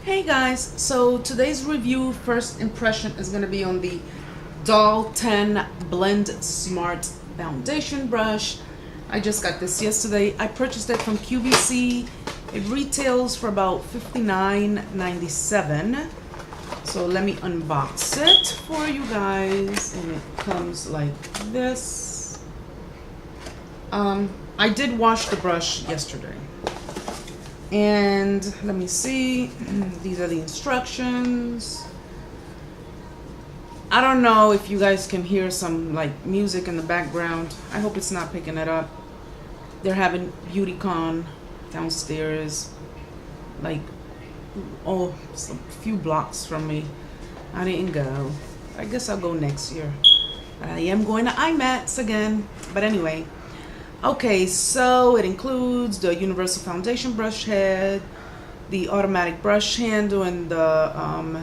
Hey guys, so today's review first impression is going to be on the Doll 10 Blend Smart Foundation Brush. I just got this yesterday. I purchased it from QVC. It retails for about $59.97. So let me unbox it for you guys. And it comes like this. I did wash the brush yesterday. And let me see, these are the instructions. I don't know if you guys can hear some like music in the background. I hope it's not picking it up. They're having BeautyCon downstairs, like a few blocks from me. I didn't go. I guess I'll go next year. But I am going to IMAX again. But anyway. Okay, so it includes the universal foundation brush head, the automatic brush handle, and the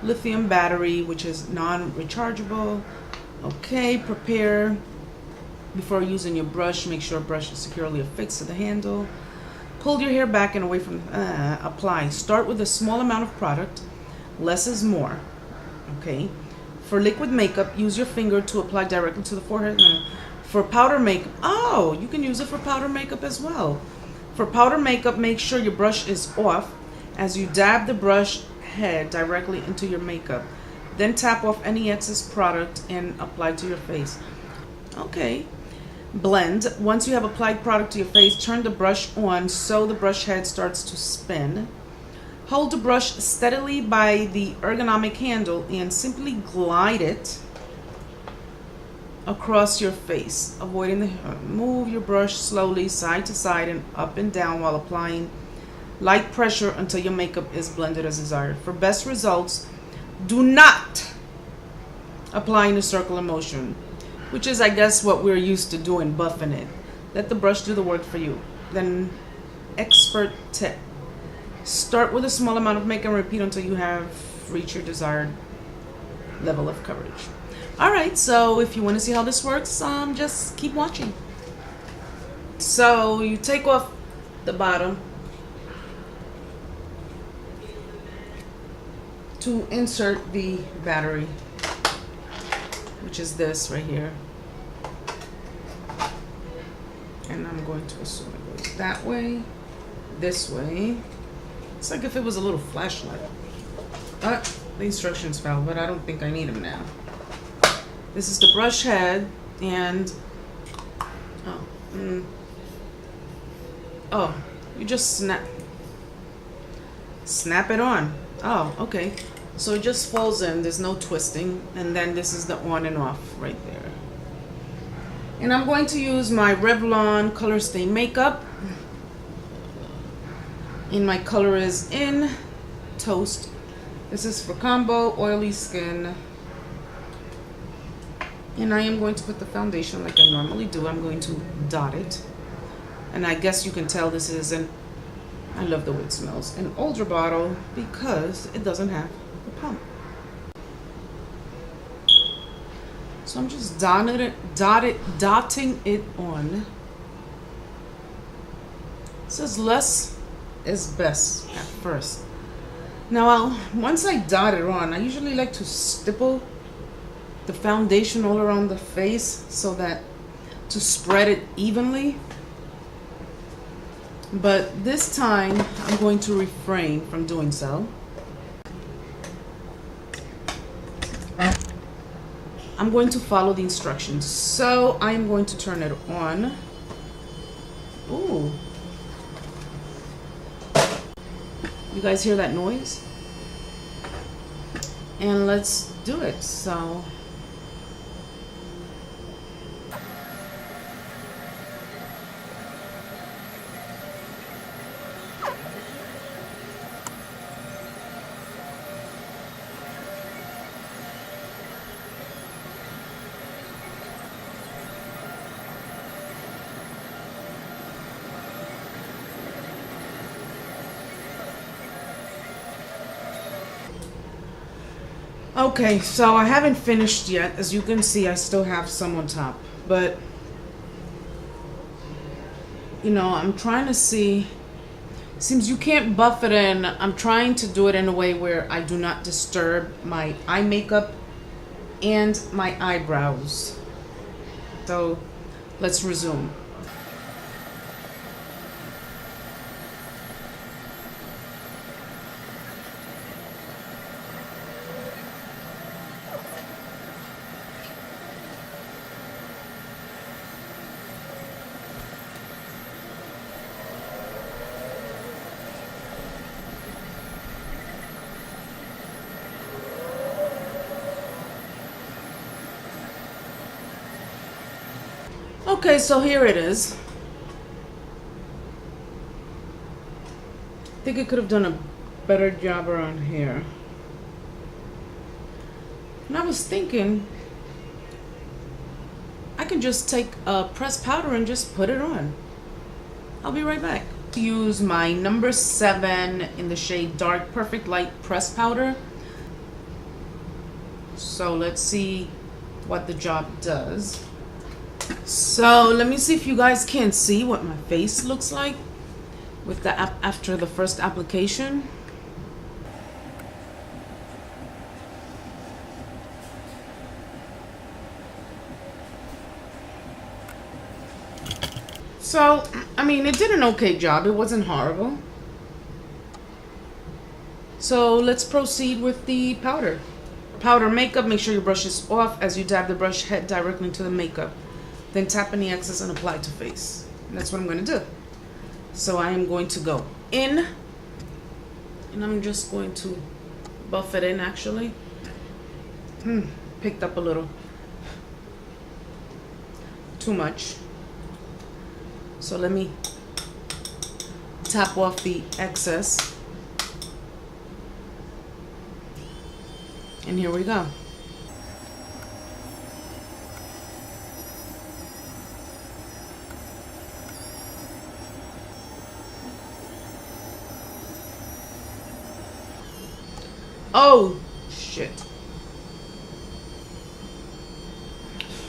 lithium battery, which is non-rechargeable. Okay, prepare before using your brush. Make sure brush is securely affixed to the handle. Pull your hair back and away from apply. Start with a small amount of product. Less is more. Okay. For liquid makeup, use your finger to apply directly to the forehead. For powder makeup, oh, you can use it for powder makeup as well. For powder makeup, make sure your brush is off as you dab the brush head directly into your makeup. Then tap off any excess product and apply to your face. Okay. Blend. Once you have applied product to your face, turn the brush on so the brush head starts to spin. Hold the brush steadily by the ergonomic handle and simply glide it across your face, avoiding the move your brush slowly side to side and up and down while applying light pressure until your makeup is blended as desired. For best results, do not apply in a circular motion, which is, I guess, what we're used to doing, buffing it. Let the brush do the work for you. Then, expert tip. Start with a small amount of makeup and repeat until you have reached your desired level of coverage. Alright, so if you want to see how this works, just keep watching. So you take off the bottom to insert the battery, which is this right here. And I'm going to assume it goes that way, this way. It's like if it was a little flashlight. The instructions fell, but I don't think I need them now. This is the brush head, and you just snap it on. Oh, okay. So it just falls in. There's no twisting, and then this is the on and off right there. And I'm going to use my Revlon Color Stay Makeup, and my color is in Toast. This is for combo oily skin. And I am going to put the foundation like I normally do. I'm going to dot it. And I guess you can tell this is I love the way it smells, an older bottle because it doesn't have the pump. So I'm just dotting it on. It says less is best at first. Now, once I dot it on, I usually like to stipple the foundation all around the face so that to spread it evenly. But this time I'm going to refrain from doing so. I'm going to follow the instructions. So I'm going to turn it on. Ooh. You guys hear that noise? And let's do it. So okay, so I haven't finished yet. As you can see, I still have some on top. But, you know, I'm trying to see Since you can't buff it in, I'm trying to do it in a way where I do not disturb my eye makeup and my eyebrows. So let's resume. Okay, so here it is. I think I could have done a better job around here. And I was thinking I can just take a pressed powder and just put it on. I'll be right back. Use my number 7 in the shade Dark Perfect Light pressed powder. So let's see what the job does. So let me see if you guys can see what my face looks like with the after the first application. So, I mean, it did an okay job. It wasn't horrible. So let's proceed with the powder. Powder makeup, make sure your brush is off as you dab the brush head directly into the makeup. Then tap in the excess and apply to face. And that's what I'm going to do. So I am going to go in, and I'm just going to buff it in actually. Picked up a little too much. So let me tap off the excess. And here we go. Oh, shit.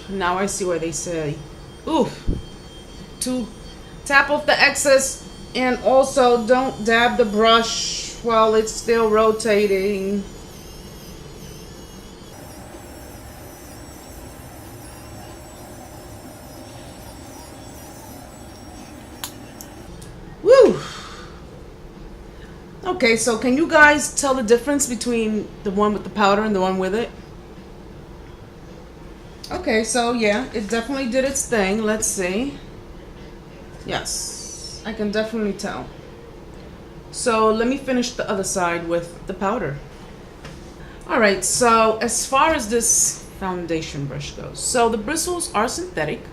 Now I see why they say, oof, to tap off the excess, and also don't dab the brush while it's still rotating. Woo! Okay, so can you guys tell the difference between the one with the powder and the one with it? Okay, so yeah, it definitely did its thing. Let's see. Yes, I can definitely tell. So let me finish the other side with the powder. All right, so as far as this foundation brush goes, so the bristles are synthetic,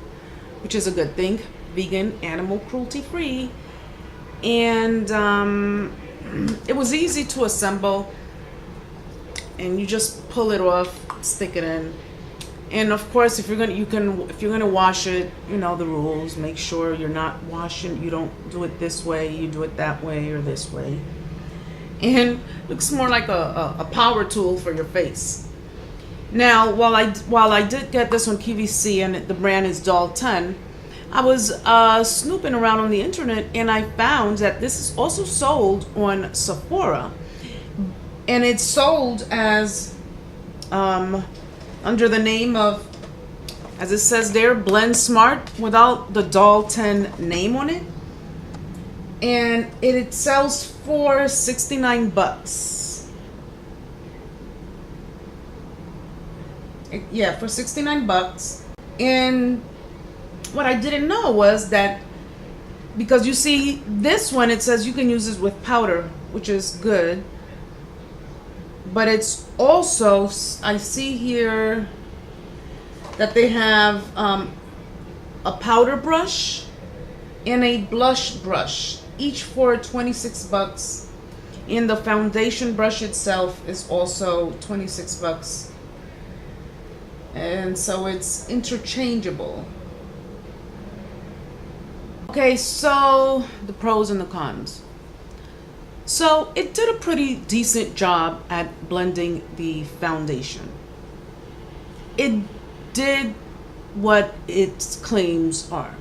which is a good thing. Vegan, animal cruelty free. And it was easy to assemble, and you just pull it off, stick it in. And of course, if you're gonna wash it, you know the rules. Make sure you're not washing. You don't do it this way. You do it that way or this way. And it looks more like a power tool for your face. Now, while I did get this on QVC and the brand is Doll 10, I was snooping around on the internet, and I found that this is also sold on Sephora, and it's sold as under the name of, as it says there, Blend Smart, without the Doll 10 name on it, and it sells for $69. Yeah, for $69. And what I didn't know was that, because you see this one, it says you can use this with powder, which is good, but it's also, I see here that they have a powder brush and a blush brush, each for $26. And the foundation brush itself is also $26. And so it's interchangeable. Okay, so the pros and the cons. So it did a pretty decent job at blending the foundation. It did what its claims are.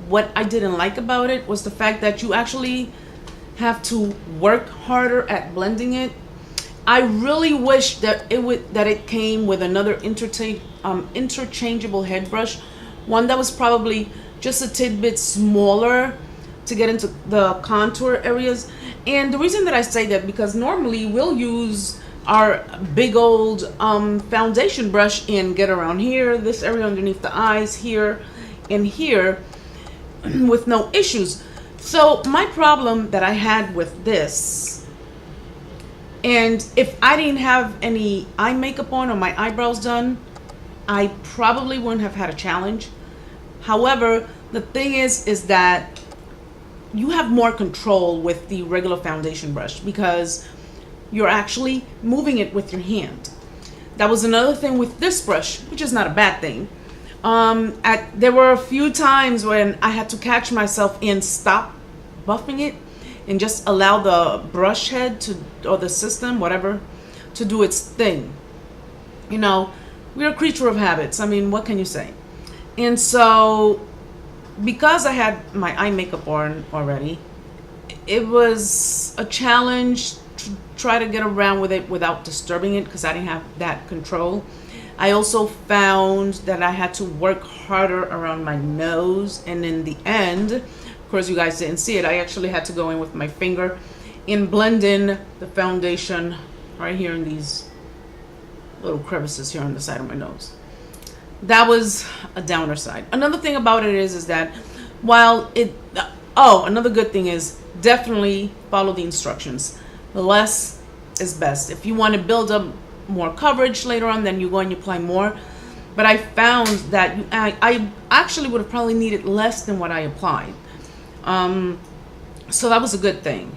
what I didn't like about it was the fact that you actually have to work harder at blending it. I really wish that it came with another interchangeable head brush, one that was probably just a tidbit smaller to get into the contour areas. And the reason that I say that, because normally we'll use our big old foundation brush and get around here, this area underneath the eyes, here and here, with no issues. So my problem that I had with this, and if I didn't have any eye makeup on or my eyebrows done, I probably wouldn't have had a challenge. However, the thing is that you have more control with the regular foundation brush because you're actually moving it with your hand. That was another thing with this brush, which is not a bad thing. There were a few times when I had to catch myself and stop buffing it and just allow the brush head to, or the system, whatever, to do its thing. You know, we're a creature of habits. I mean, what can you say? And so, because I had my eye makeup on already, it was a challenge to try to get around with it without disturbing it because I didn't have that control. I also found that I had to work harder around my nose, and in the end, of course you guys didn't see it, I actually had to go in with my finger and blend in the foundation right here in these little crevices here on the side of my nose. That was a downer side. Another thing about it is that while it, another good thing is definitely follow the instructions. Less is best. If you want to build up more coverage later on, then you go and you apply more. But I found that I actually would have probably needed less than what I applied. So that was a good thing.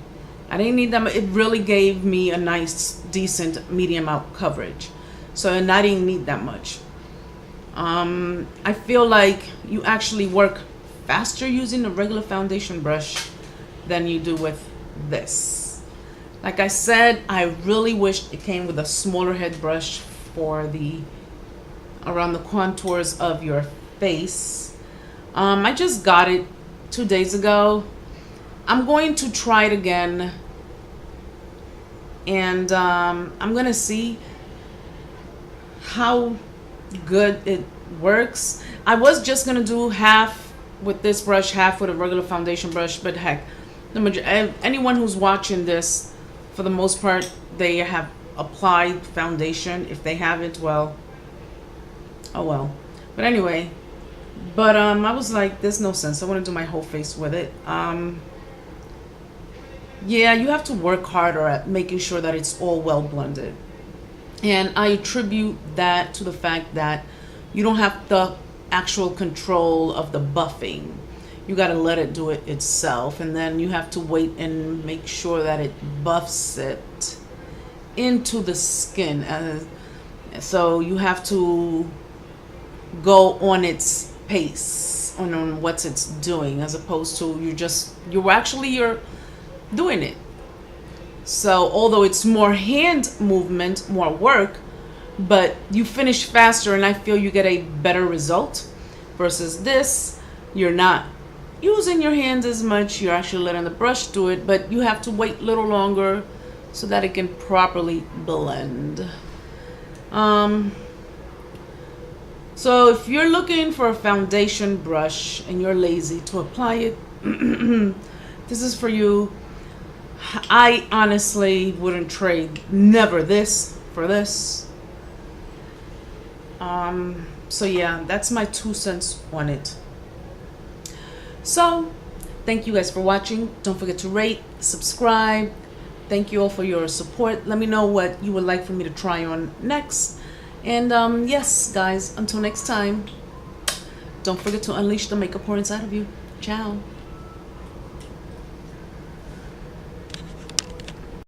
I didn't need them. It really gave me a nice, decent, medium out coverage. So, and I didn't need that much. I feel like you actually work faster using a regular foundation brush than you do with this. Like I said, I really wish it came with a smaller head brush for the around the contours of your face. I just got it 2 days ago. I'm going to try it again, and I'm gonna see how good it works. I was just gonna do half with this brush, half with a regular foundation brush, but heck, anyone who's watching this, for the most part, they have applied foundation. If they haven't, well, oh well. But anyway, I was like, there's no sense. I want to do my whole face with it. Yeah, you have to work harder at making sure that it's all well blended. And I attribute that to the fact that you don't have the actual control of the buffing. You got to let it do it itself, and then you have to wait and make sure that it buffs it into the skin. So you have to go on its pace, on what it's doing, as opposed to you're doing it. So although it's more hand movement, more work, but you finish faster, and I feel you get a better result. Versus this, you're not using your hands as much, you're actually letting the brush do it, but you have to wait a little longer so that it can properly blend. So if you're looking for a foundation brush and you're lazy to apply it, this is for you. I honestly wouldn't trade never this for this. So yeah, that's my 2 cents on it. So thank you guys for watching. Don't forget to rate, subscribe. Thank you all for your support. Let me know what you would like for me to try on next. And yes, guys, until next time, don't forget to unleash the makeup whore inside of you. Ciao.